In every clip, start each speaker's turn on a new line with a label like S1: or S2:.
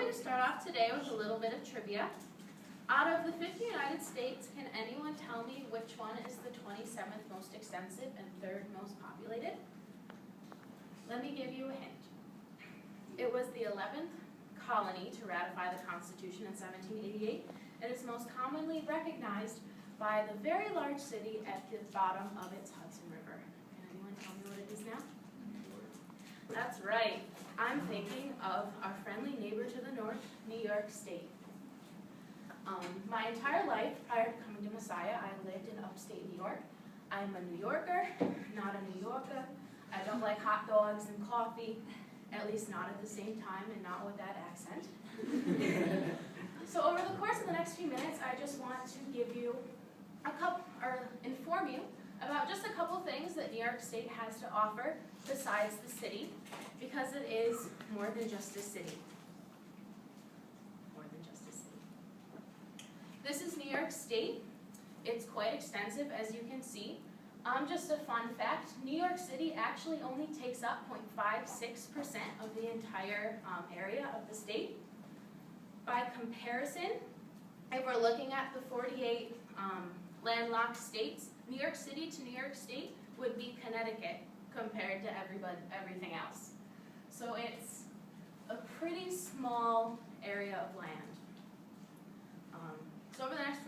S1: going to start off today with a little bit of trivia. Out of the 50 United States, can anyone tell me which one is the 27th most extensive and 3rd most populated? Let me give you a hint. It was the 11th colony to ratify the Constitution in 1788, and is most commonly recognized by the very large city at the bottom of its Hudson River. Can anyone tell me what it is now? That's right. I'm thinking of our friendly neighbor to the north, New York State. My entire life, prior to coming to Messiah, I lived in upstate New York. I'm a New Yorker, not a New Yorker. I don't like hot dogs and coffee, at least not at the same time and not with that accent. So over the course of the next few minutes, I just want to give you inform you about just a couple things that New York State has to offer besides the city, because it is more than just a city. More than just a city. This is New York State. It's quite extensive, as you can see. Just a fun fact, New York City actually only takes up 0.56% of the entire area of the state. By comparison, if we're looking at the 48 landlocked states, New York City to New York State would be Connecticut compared to everything else. So it's a pretty small area of land. So over the next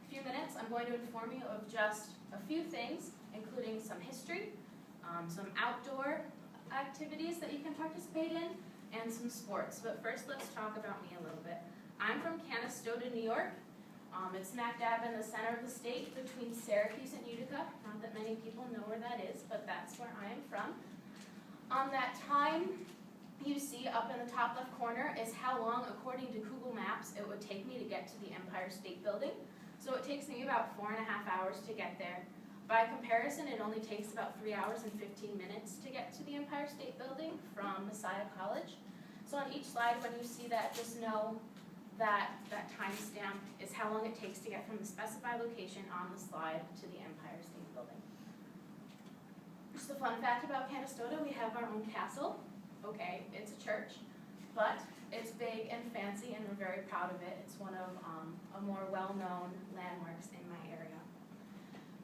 S1: few minutes, I'm going to inform you of just a few things, including some history, some outdoor activities that you can participate in, and some sports. But first, let's talk about me a little bit. I'm from Canastota, New York. It's smack dab in the center of the state between Syracuse and Utica. Not that many people know where that is, but that's where I am from. On that time you see up in the top left corner is how long, according to Google Maps, it would take me to get to the Empire State Building. So it takes me about 4.5 hours to get there. By comparison, it only takes about 3 hours and 15 minutes to get to the Empire State Building from Messiah College. So on each slide, when you see that, just know that that timestamp is how long it takes to get from the specified location on the slide to the Empire State Building. Just a fun fact about Canastota, we have our own castle. Okay, it's a church, but it's big and fancy, and we're very proud of it. It's one of a more well-known landmarks in my area.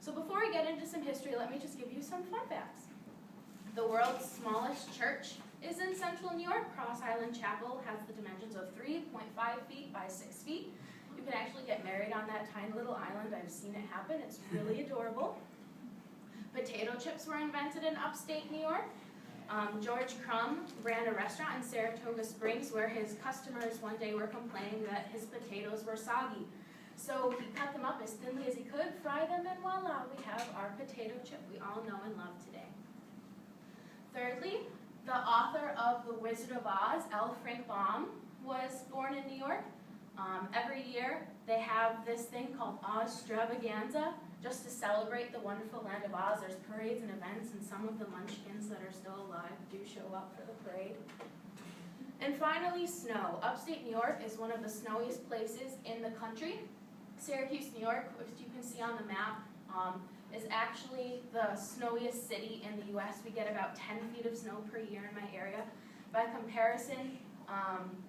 S1: So before we get into some history, let me just give you some fun facts. The world's smallest church is in central New York. Cross Island Chapel has the dimensions of 3.5 feet by 6 feet. You can actually get married on that tiny little island. I've seen it happen. It's really adorable. Potato chips were invented in upstate New York. George Crumb ran a restaurant in Saratoga Springs where his customers one day were complaining that his potatoes were soggy. So he cut them up as thinly as he could, fry them, and voila, we have our potato chip we all know and love today. Thirdly, the author of The Wizard of Oz, L. Frank Baum, was born in New York. Every year they have this thing called Ozstravaganza, just to celebrate the wonderful land of Oz. There's parades and events, and some of the munchkins that are still alive do show up for the parade. And finally, snow. Upstate New York is one of the snowiest places in the country. Syracuse, New York, which you can see on the map, is actually the snowiest city in the U.S. We get about 10 feet of snow per year in my area. By comparison,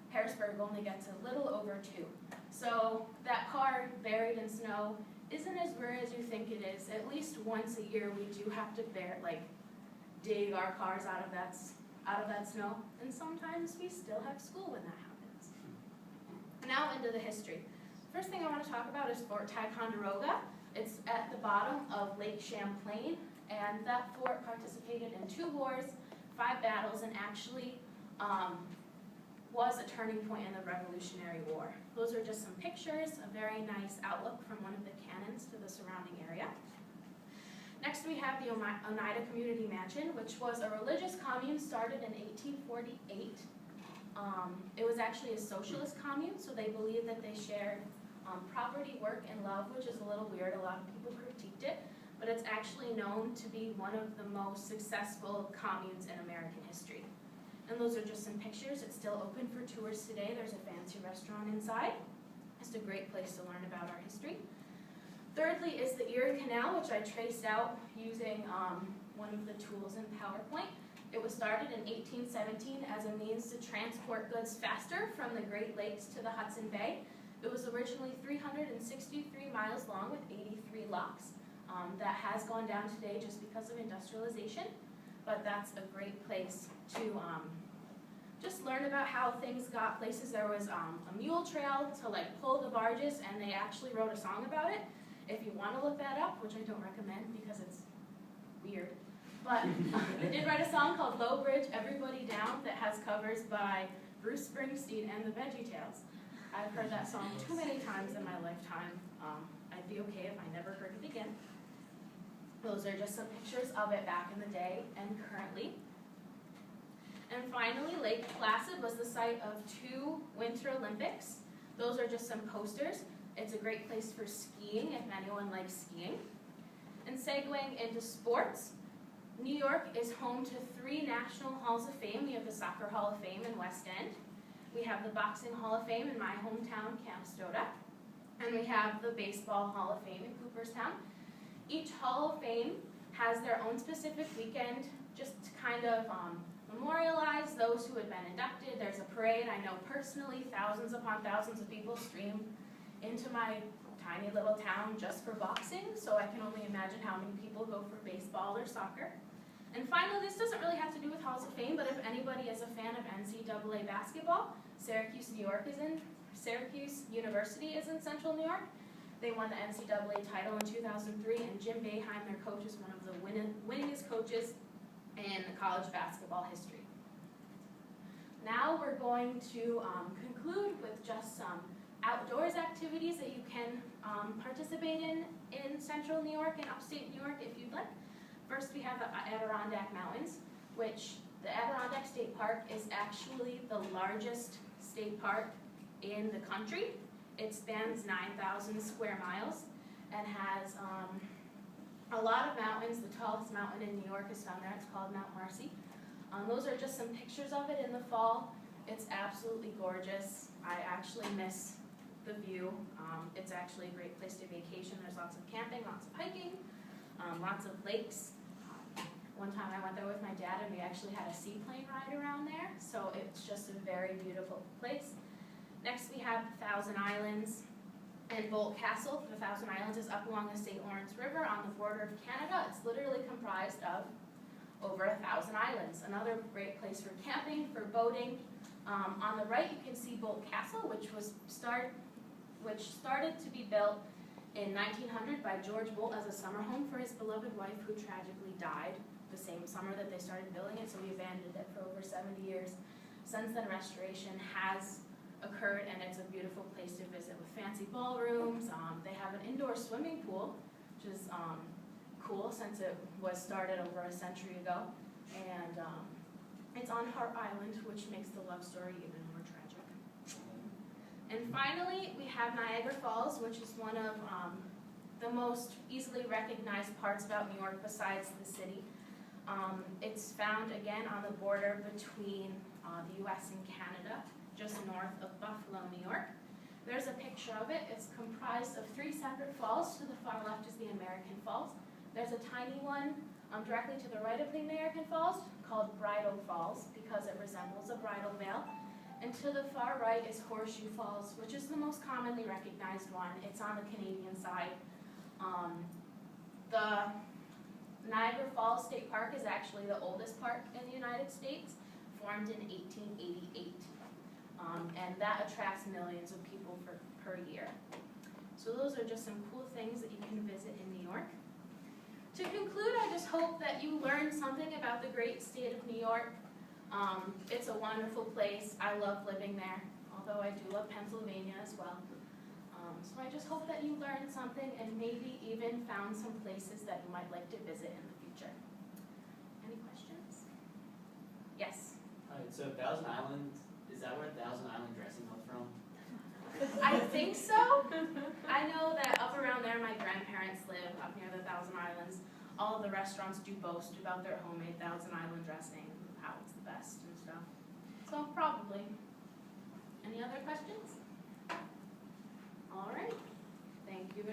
S1: Harrisburg only gets a little over 2. So that car buried in snow isn't as rare as you think it is. At least once a year we do have to dig our cars out of that snow, and sometimes we still have school when that happens. Now into the history. First thing I want to talk about is Fort Ticonderoga. It's at the bottom of Lake Champlain, and that fort participated in 2 wars, 5 battles, and actually was a turning point in the Revolutionary War. Those are just some pictures, a very nice outlook from one of the cannons to the surrounding area. Next we have the Oneida Community Mansion, which was a religious commune started in 1848. It was actually a socialist commune, so they believed that they shared property, work, and love, which is a little weird. A lot of people critiqued it, but it's actually known to be one of the most successful communes in American history. And those are just some pictures. It's still open for tours today. There's a fancy restaurant inside. It's a great place to learn about our history. Thirdly is the Erie Canal, which I traced out using one of the tools in PowerPoint. It was started in 1817 as a means to transport goods faster from the Great Lakes to the Hudson Bay. It was originally 363 miles long with 83 locks. That has gone down today just because of industrialization, but that's a great place to just learn about how things got places. There was a mule trail to like pull the barges, and they actually wrote a song about it. If you want to look that up, which I don't recommend because it's weird, but they did write a song called Low Bridge, Everybody Down, that has covers by Bruce Springsteen and the VeggieTales. I've heard that song too many times in my lifetime. I'd be okay if I never heard it again. Those are just some pictures of it back in the day and currently. And finally, Lake Placid was the site of 2 Winter Olympics. Those are just some posters. It's a great place for skiing if anyone likes skiing. And segueing into sports, New York is home to 3 National Halls of Fame. We have the Soccer Hall of Fame in West End. We have the Boxing Hall of Fame in my hometown, Canastota. And we have the Baseball Hall of Fame in Cooperstown. Each Hall of Fame has their own specific weekend just to kind of memorialize those who had been inducted. There's a parade. I know personally thousands upon thousands of people stream into my tiny little town just for boxing, so I can only imagine how many people go for baseball or soccer. And finally, this doesn't really have to do with Halls of Fame, but if anybody is a fan of NCAA basketball, Syracuse University is in Central New York. They won the NCAA title in 2003, and Jim Boeheim, their coach, is one of the winningest coaches in college basketball history. Now we're going to conclude with just some outdoors activities that you can participate in Central New York and upstate New York if you'd like. First, we have the Adirondack Mountains, which the Adirondack State Park is actually the largest state park in the country. It spans 9,000 square miles and has a lot of mountains. The tallest mountain in New York is found there. It's called Mount Marcy. Those are just some pictures of it in the fall. It's absolutely gorgeous. I actually miss the view. It's actually a great place to vacation. There's lots of camping, lots of hiking, lots of lakes. One time I went there with my dad and we actually had a seaplane ride around there. So it's just a very beautiful place. Next we have the Thousand Islands and Boldt Castle. The Thousand Islands is up along the St. Lawrence River on the border of Canada. It's literally comprised of over 1,000 islands. Another great place for camping, for boating. On the right you can see Boldt Castle, which started to be built in 1900 by George Boldt as a summer home for his beloved wife who tragically died the same summer that they started building it, so we abandoned it for over 70 years. Since then, restoration has occurred, and it's a beautiful place to visit with fancy ballrooms. They have an indoor swimming pool, which is cool since it was started over a century ago. And it's on Hart Island, which makes the love story even more tragic. And finally, we have Niagara Falls, which is one of the most easily recognized parts about New York besides the city. It's found again on the border between the US and Canada, just north of Buffalo, New York. There's a picture of it. It's comprised of 3 separate falls. To the far left is the American Falls. There's a tiny one directly to the right of the American Falls called Bridal Falls because it resembles a bridal veil. And to the far right is Horseshoe Falls, which is the most commonly recognized one. It's on the Canadian side. The Niagara Falls State Park is actually the oldest park in the United States, formed in 1888. And that attracts millions of people per year. So those are just some cool things that you can visit in New York. To conclude, I just hope that you learned something about the great state of New York. It's a wonderful place. I love living there, although I do love Pennsylvania as well. So I just hope that you learned something and maybe even found some places that you might like to visit in the future. Any questions? Yes?
S2: All right, so Thousand Islands, is that where Thousand Island dressing comes from?
S1: I think so. I know that up around there my grandparents live, up near the Thousand Islands. All of the restaurants do boast about their homemade Thousand Island dressing, how it's the best and stuff. So probably. Any other questions? All right. Thank you very much.